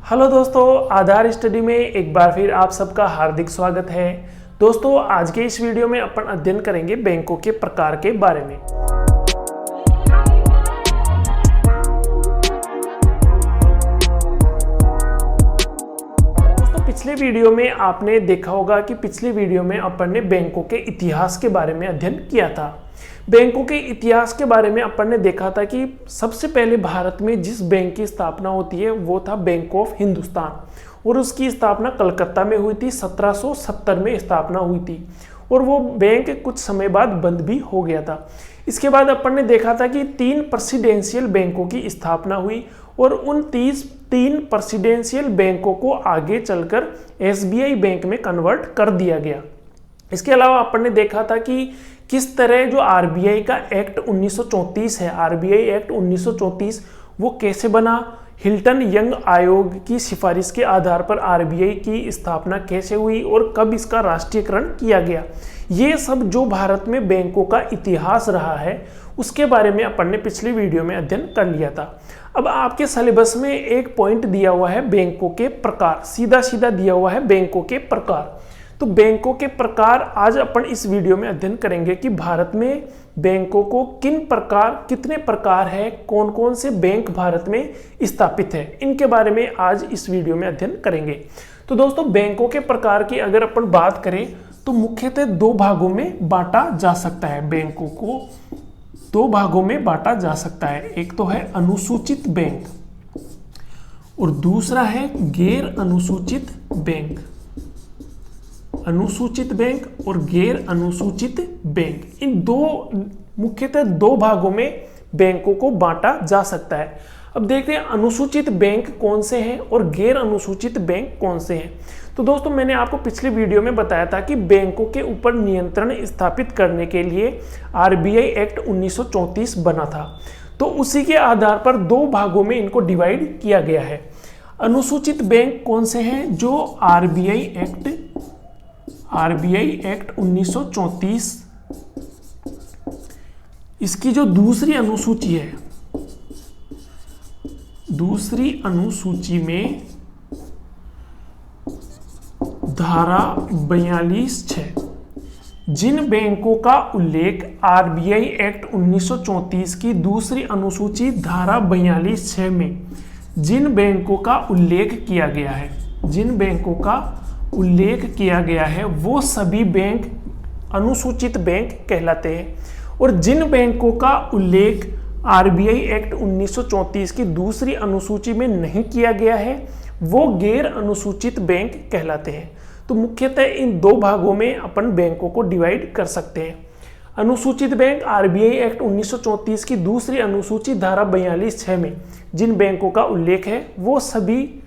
Hello दोस्तों, आधार study में एक बार फिर आप सबका हार्दिक स्वागत है। दोस्तों, आज के इस वीडियो में अपन अध्ययन करेंगे बैंकों के प्रकार के बारे में। दोस्तों, पिछले वीडियो में आपने देखा होगा कि पिछले वीडियो में अपन ने बैंकों के इतिहास के बारे में अध्ययन किया था। बैंकों के इतिहास के बारे में अपन ने देखा था कि सबसे पहले भारत में जिस बैंक की स्थापना होती है वो था बैंक ऑफ हिंदुस्तान, और उसकी स्थापना कलकत्ता में हुई थी। 1770 में स्थापना हुई थी और वो बैंक कुछ समय बाद बंद भी हो गया था। इसके बाद अपन ने देखा था कि 3 प्रेसिडेंशियल बैंकों की स्थापना हुई और उन 3 प्रेसिडेंशियल बैंकों को आगे चलकर SBI बैंक में कन्वर्ट कर दिया गया। इसके अलावा अपन ने देखा था कि किस तरह जो RBI का एक्ट 1934 है, RBI एक्ट 1934, वो कैसे बना, हिल्टन यंग आयोग की सिफारिश के आधार पर RBI की स्थापना कैसे हुई और कब इसका राष्ट्रीयकरण किया गया। ये सब जो भारत में बैंकों का इतिहास रहा है उसके बारे में अपन ने पिछली वीडियो में अध्ययन कर लिया था। अब आपके सिलेबस में एक पॉइंट दिया हुआ है बैंकों के प्रकार, सीधा सीधा दिया हुआ है बैंकों के प्रकार। तो बैंकों के प्रकार आज अपन इस वीडियो में अध्ययन करेंगे कि भारत में बैंकों को कितने प्रकार है, कौन कौन से बैंक भारत में स्थापित है, इनके बारे में आज इस वीडियो में अध्ययन करेंगे। तो दोस्तों, बैंकों के प्रकार की अगर अपन बात करें तो मुख्यतः 2 भागों में बांटा जा सकता है। बैंकों को 2 भागों में बांटा जा सकता है। एक तो है अनुसूचित बैंक और दूसरा है गैर अनुसूचित बैंक। अनुसूचित बैंक और गैर अनुसूचित बैंक, इन मुख्यतः 2 भागों में बैंकों को बांटा जा सकता है। अब देखते हैं अनुसूचित बैंक कौन से हैं और गैर अनुसूचित बैंक कौन से हैं। तो दोस्तों, मैंने आपको पिछले वीडियो में बताया था कि बैंकों के ऊपर नियंत्रण स्थापित करने के लिए RBI एक्ट 1934 बना था। तो उसी के आधार पर 2 भागों में इनको डिवाइड किया गया है। अनुसूचित बैंक कौन से हैं? जो RBI एक्ट 1934, इसकी जो दूसरी अनुसूची है, दूसरी अनुसूची में धारा 42(6) जिन बैंकों का उल्लेख RBI एक्ट 1934 की दूसरी अनुसूची धारा 42(6) में जिन बैंकों का उल्लेख किया गया है, वो सभी बैंक अनुसूचित बैंक कहलाते हैं। और जिन बैंकों का उल्लेख RBI एक्ट 1934 की दूसरी अनुसूची में नहीं किया गया है वो गैर अनुसूचित बैंक कहलाते हैं। तो मुख्यतः इन 2 भागों में अपन बैंकों को डिवाइड कर सकते हैं। अनुसूचित बैंक RBI एक्ट 1934 की दूसरी अनुसूची धारा 42(6) में जिन बैंकों का उल्लेख है वो सभी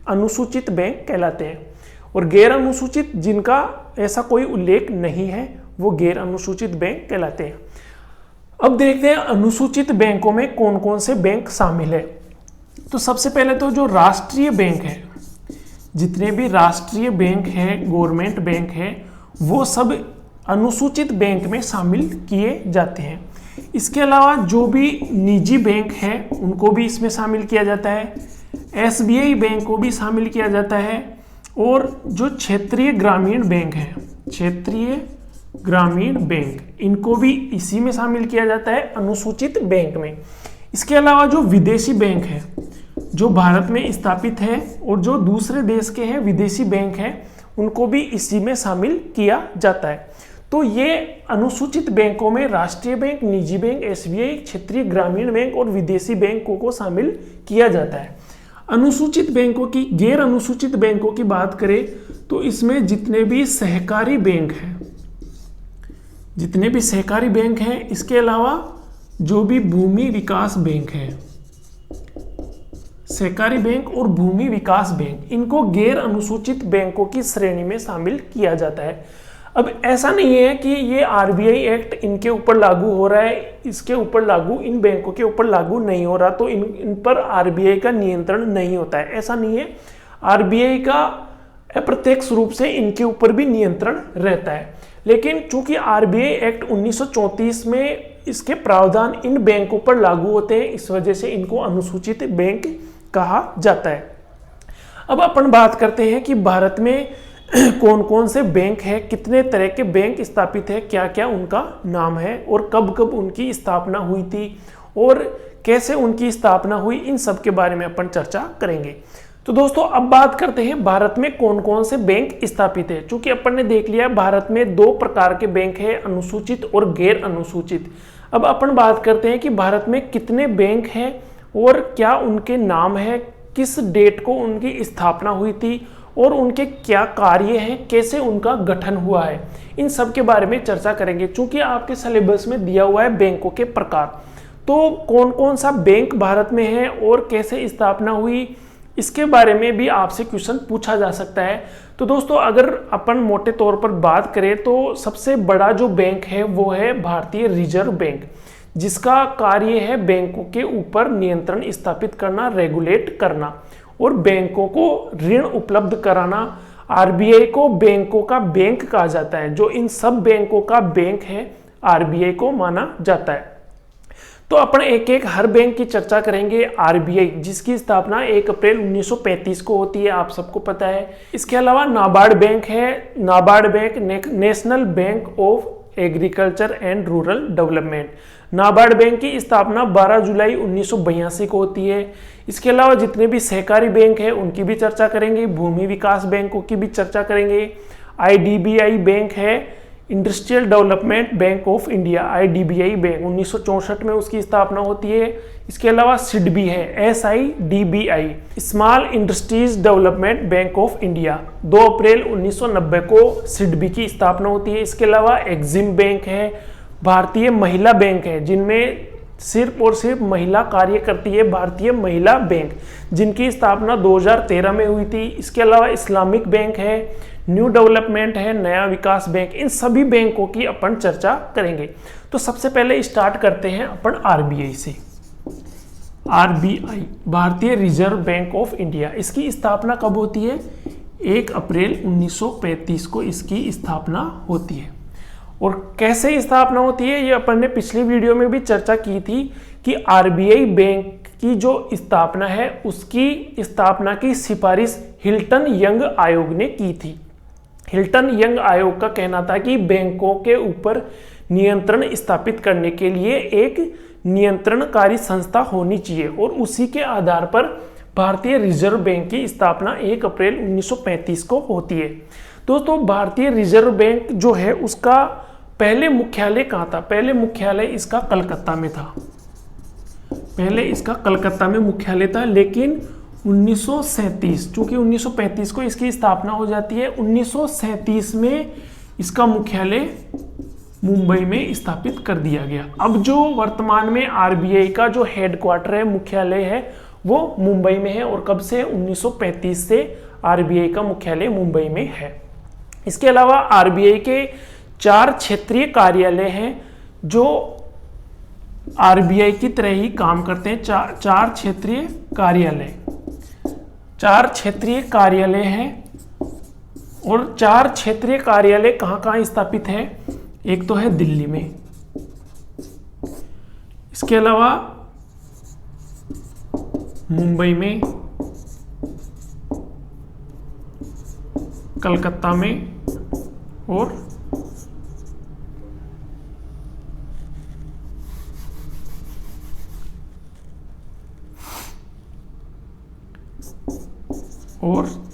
अनुसूचित बैंक कहलाते हैं। और गैर अनुसूचित, जिनका ऐसा कोई उल्लेख नहीं है, वो गैर अनुसूचित बैंक कहलाते हैं। अब देखते हैं अनुसूचित बैंकों में कौन कौन से बैंक शामिल है। तो सबसे पहले तो जो राष्ट्रीय बैंक है, जितने भी राष्ट्रीय बैंक है, गवर्नमेंट बैंक है, वो सब अनुसूचित बैंक में शामिल किए जाते हैं। इसके अलावा जो भी निजी बैंक है उनको भी इसमें शामिल किया जाता है। SBI बैंक को भी शामिल किया जाता है। और जो क्षेत्रीय ग्रामीण बैंक है, क्षेत्रीय ग्रामीण बैंक, इनको भी इसी में शामिल किया जाता है, अनुसूचित बैंक में। इसके अलावा जो विदेशी बैंक है, जो भारत में स्थापित है और जो दूसरे देश के हैं विदेशी बैंक हैं, उनको भी इसी में शामिल किया जाता है। तो ये अनुसूचित बैंकों में राष्ट्रीय बैंक, निजी बैंक, SBI, क्षेत्रीय ग्रामीण बैंक और विदेशी बैंकों को शामिल किया जाता है। अनुसूचित बैंकों की, गैर अनुसूचित बैंकों की बात करें तो इसमें जितने भी सहकारी बैंक हैं, इसके अलावा जो भी भूमि विकास बैंक है, सहकारी बैंक और भूमि विकास बैंक, इनको गैर अनुसूचित बैंकों की श्रेणी में शामिल किया जाता है। अब ऐसा नहीं है कि ये RBI एक्ट इनके ऊपर लागू हो रहा है, इसके ऊपर लागू, इन बैंकों के ऊपर लागू नहीं हो रहा तो इन पर RBI का नियंत्रण नहीं होता है, ऐसा नहीं है। RBI का अप्रत्यक्ष रूप से इनके ऊपर भी नियंत्रण रहता है। लेकिन चूंकि RBI एक्ट 1934 में इसके प्रावधान इन बैंकों पर लागू होते हैं, इस वजह से इनको अनुसूचित बैंक कहा जाता है। अब अपन बात करते हैं कि भारत में कौन कौन से बैंक है, कितने तरह के बैंक स्थापित है, क्या क्या उनका नाम है और कब कब उनकी स्थापना हुई थी और कैसे उनकी स्थापना हुई, इन सब के बारे में अपन चर्चा करेंगे। तो दोस्तों अब बात करते हैं भारत में कौन कौन से बैंक स्थापित है। चूंकि अपन ने देख लिया भारत में दो प्रकार के बैंक है, अनुसूचित और गैर अनुसूचित। अब अपन बात करते हैं कि भारत में कितने बैंक हैं और क्या उनके नाम है, किस डेट को उनकी स्थापना हुई थी और उनके क्या कार्य हैं, कैसे उनका गठन हुआ है, इन सब के बारे में चर्चा करेंगे। चूंकि आपके सिलेबस में दिया हुआ है बैंकों के प्रकार, तो कौन कौन सा बैंक भारत में है और कैसे स्थापना हुई, इसके बारे में भी आपसे क्वेश्चन पूछा जा सकता है। तो दोस्तों अगर अपन मोटे तौर पर बात करें तो सबसे बड़ा जो बैंक है वो है भारतीय रिजर्व बैंक, जिसका कार्य है बैंकों के ऊपर नियंत्रण स्थापित करना, रेगुलेट करना और बैंकों को ऋण उपलब्ध कराना। आरबीआई को बैंकों का बैंक कहा जाता है, जो इन सब बैंकों का बैंक है आरबीआई को माना जाता है। तो अपन एक एक हर बैंक की चर्चा करेंगे। आरबीआई, जिसकी स्थापना 1 अप्रैल 1935 को होती है, आप सबको पता है। इसके अलावा नाबार्ड बैंक है, NABARD bank national bank of agriculture and rural development. NABARD bank की स्थापना 12 जुलाई 1982 को होती है। इसके अलावा जितने भी सहकारी बैंक हैं उनकी भी चर्चा करेंगे, भूमि विकास बैंकों की भी चर्चा करेंगे। आईडीबीआई बैंक है, industrial development bank of India, IDBI bank 1964 में उसकी स्थापना होती है। इसके अलावा सिडबी है, SIDBI, small industries development bank of India, 2 अप्रैल 1990 को सिडबी की स्थापना होती है। इसके अलावा एक्जिम बैंक है, भारतीय महिला बैंक है, जिनमें सिर्फ और सिर्फ महिला कार्य करती है, भारतीय महिला बैंक, जिनकी स्थापना 2013 में हुई थी। इसके अलावा इस्लामिक बैंक है, न्यू डेवलपमेंट है, नया विकास बैंक, इन सभी बैंकों की अपन चर्चा करेंगे। तो सबसे पहले स्टार्ट करते हैं अपन आरबीआई से। आरबीआई भारतीय रिजर्व बैंक ऑफ इंडिया, इसकी स्थापना कब होती है? 1 अप्रैल 1935 को इसकी स्थापना होती है। और कैसे स्थापना होती है ये अपन ने पिछली वीडियो में भी चर्चा की थी कि आरबीआई बैंक की जो स्थापना है उसकी स्थापना की सिफारिश हिल्टन यंग आयोग ने की थी। हिल्टन यंग आयोग का कहना था कि बैंकों के ऊपर नियंत्रण स्थापित करने के लिए एक नियंत्रणकारी संस्था होनी चाहिए और उसी के आधार पर भारतीय रिजर्व बैंक की स्थापना 1 अप्रैल 1935 को होती है। दोस्तों भारतीय रिजर्व बैंक जो है उसका पहले मुख्यालय कहाँ था? पहले मुख्यालय इसका कलकत्ता में था। पहले इसका कलकत्ता में मुख्यालय था, लेकिन 1937, चूंकि 1935 को इसकी स्थापना हो जाती है, 1937 में इसका मुख्यालय मुंबई में स्थापित कर दिया गया। अब जो वर्तमान में आरबीआई का जो हेडक्वार्टर है, मुख्यालय है, वो मुंबई में है। और कब से? 1935 से आरबीआई का मुख्यालय मुंबई में है। इसके अलावा आरबीआई के 4 क्षेत्रीय कार्यालय हैं जो आरबीआई की तरह ही काम करते हैं। 4 क्षेत्रीय कार्यालय, 4 क्षेत्रीय कार्यालय हैं। और 4 क्षेत्रीय कार्यालय कहाँ कहाँ स्थापित है? एक तो है दिल्ली में, इसके अलावा मुंबई में, कलकत्ता में और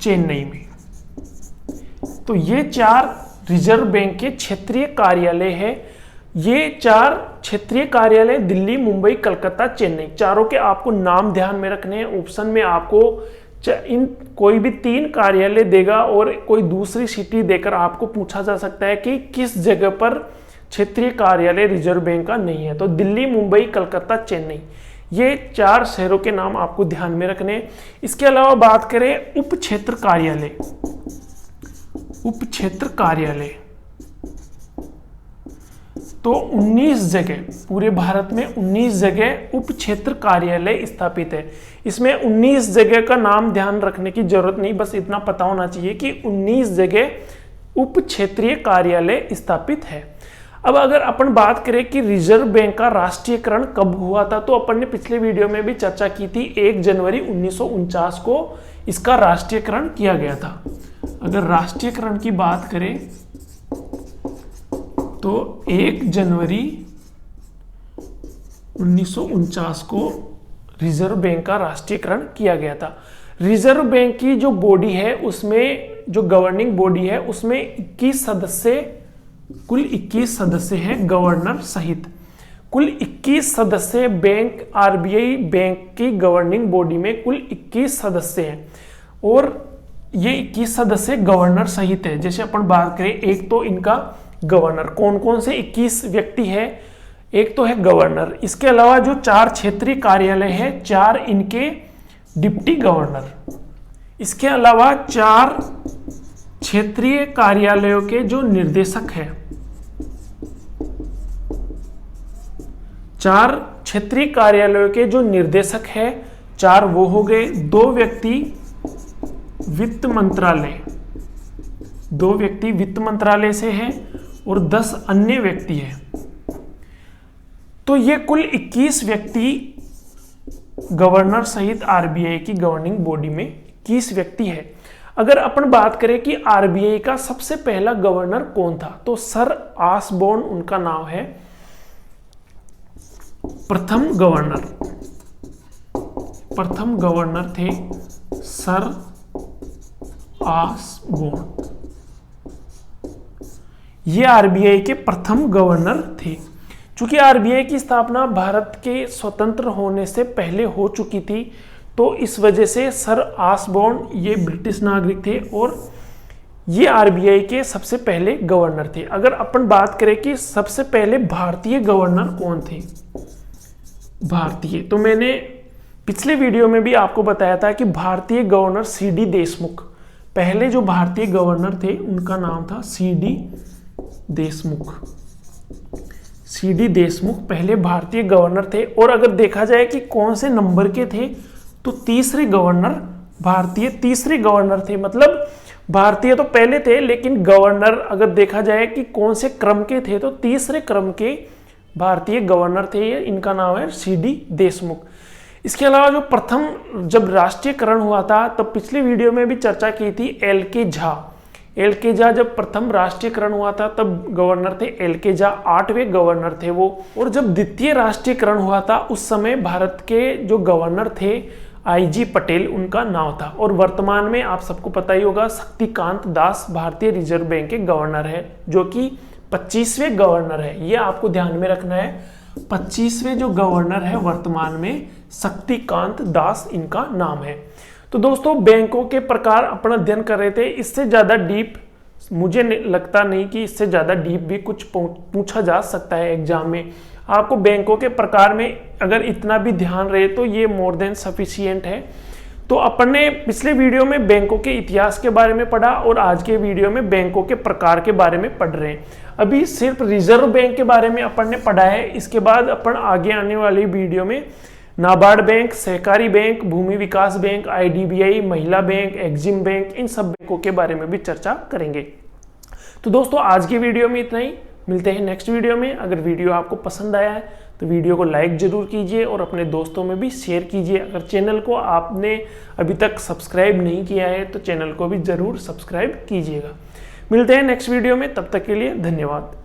चेन्नई में। तो ये 4 रिजर्व बैंक के क्षेत्रीय कार्यालय है। ये 4 क्षेत्रीय कार्यालय दिल्ली, मुंबई, कलकत्ता, चेन्नई, चारों के आपको नाम ध्यान में रखने हैं। ऑप्शन में आपको इन कोई भी 3 कार्यालय देगा और कोई दूसरी सिटी देकर आपको पूछा जा सकता है कि किस जगह पर क्षेत्रीय कार्यालय रिजर्व बैंक का नहीं है। तो दिल्ली, मुंबई, कलकत्ता, चेन्नई, ये 4 शहरों के नाम आपको ध्यान में रखने हैं। इसके अलावा बात करें उप क्षेत्र कार्यालय, उप क्षेत्र कार्यालय, तो 19 जगह, पूरे भारत में 19 जगह उप क्षेत्र कार्यालय स्थापित है। इसमें 19 जगह का नाम ध्यान रखने की जरूरत नहीं, बस इतना पता होना चाहिए कि 19 जगह उप क्षेत्रीय कार्यालय स्थापित है। अब अगर अपन बात करें कि रिजर्व बैंक का राष्ट्रीयकरण कब हुआ था, तो अपन ने पिछले वीडियो में भी चर्चा की थी। 1 जनवरी 1949 को इसका राष्ट्रीयकरण किया गया था। अगर राष्ट्रीयकरण की बात करें तो 1 जनवरी 1949 को रिजर्व बैंक का राष्ट्रीयकरण किया गया था। रिजर्व बैंक की जो बॉडी है उसमें, जो गवर्निंग बॉडी है उसमें 21 सदस्य, कुल 21 सदस्य हैं गवर्नर सहित। कुल 21 सदस्य बैंक, आरबीआई बैंक की गवर्निंग बॉडी में कुल 21 सदस्य हैं और ये 21 सदस्य गवर्नर सहित है। जैसे अपन बात करें, एक तो इनका गवर्नर, कौन कौन से 21 व्यक्ति है, एक तो है गवर्नर, इसके अलावा जो 4 क्षेत्रीय कार्यालय है, 4 इनके डिप्टी गवर्नर, इसके अलावा 4 क्षेत्रीय कार्यालयों के जो निर्देशक हैं, 4 क्षेत्रीय कार्यालयों के जो निर्देशक है 4 वो हो गए। 2 व्यक्ति वित्त मंत्रालय, 2 व्यक्ति वित्त मंत्रालय से हैं और 10 अन्य व्यक्ति हैं। तो ये कुल 21 व्यक्ति गवर्नर सहित आरबीआई की गवर्निंग बॉडी में 21 व्यक्ति है। अगर अपन बात करें कि आरबीआई का सबसे पहला गवर्नर कौन था, तो सर ऑसबोर्न उनका नाम है, प्रथम गवर्नर थे सर ऑसबोर्न। ये आरबीआई के प्रथम गवर्नर थे। चूंकि आरबीआई की स्थापना भारत के स्वतंत्र होने से पहले हो चुकी थी, तो इस वजह से सर ऑसबोर्न ये ब्रिटिश नागरिक थे और ये आरबीआई के सबसे पहले गवर्नर थे। अगर अपन बात करें कि सबसे पहले भारतीय गवर्नर कौन थे, भारतीय, तो मैंने पिछले वीडियो में भी आपको बताया था कि भारतीय गवर्नर सीडी देशमुख, पहले जो भारतीय गवर्नर थे उनका नाम था सीडी देशमुख। सीडी देशमुख पहले भारतीय गवर्नर थे। और अगर देखा जाए कि कौन से नंबर के थे, तो तीसरे गवर्नर, भारतीय तीसरे गवर्नर थे। मतलब भारतीय तो पहले थे, लेकिन गवर्नर अगर देखा जाए कि कौन से क्रम के थे, तो तीसरे क्रम के भारतीय गवर्नर थे ये। इनका नाम है सीडी देशमुख। इसके अलावा जो प्रथम जब राष्ट्रीयकरण हुआ था, तब पिछले वीडियो में भी चर्चा की थी, एल के झा। एल के झा जब प्रथम राष्ट्रीयकरण हुआ था तब गवर्नर थे एल के झा, 8वें गवर्नर थे वो। और जब द्वितीय राष्ट्रीयकरण हुआ था उस समय भारत के जो गवर्नर थे आईजी पटेल उनका नाम था। और वर्तमान में आप सबको पता ही होगा, शक्तिकांत दास भारतीय रिजर्व बैंक के गवर्नर है, जो कि 25वें गवर्नर है। ये आपको ध्यान में रखना है, 25वें जो गवर्नर है वर्तमान में शक्तिकांत दास इनका नाम है। तो दोस्तों, बैंकों के प्रकार अपन अध्ययन कर रहे थे। इससे ज़्यादा डीप मुझे लगता नहीं कि इससे ज़्यादा डीप भी कुछ पूछा जा सकता है एग्जाम में। आपको बैंकों के प्रकार में अगर इतना भी ध्यान रहे तो ये मोर देन सफिशिएंट है। तो अपन ने पिछले वीडियो में बैंकों के इतिहास के बारे में पढ़ा और आज के वीडियो में बैंकों के प्रकार के बारे में पढ़ रहे हैं। अभी सिर्फ रिजर्व बैंक के बारे में अपन ने पढ़ा है। इसके बाद अपन आगे आने वाली वीडियो में नाबार्ड बैंक, सहकारी बैंक, भूमि विकास बैंक, आईडीबीआई, महिला बैंक, एक्जिम बैंक, इन सब बैंकों के बारे में भी चर्चा करेंगे। तो दोस्तों, आज की वीडियो में इतना ही। मिलते हैं नेक्स्ट वीडियो में। अगर वीडियो आपको पसंद आया है तो वीडियो को लाइक जरूर कीजिए और अपने दोस्तों में भी शेयर कीजिए। अगर चैनल को आपने अभी तक सब्सक्राइब नहीं किया है तो चैनल को भी जरूर सब्सक्राइब कीजिएगा। मिलते हैं नेक्स्ट वीडियो में, तब तक के लिए धन्यवाद।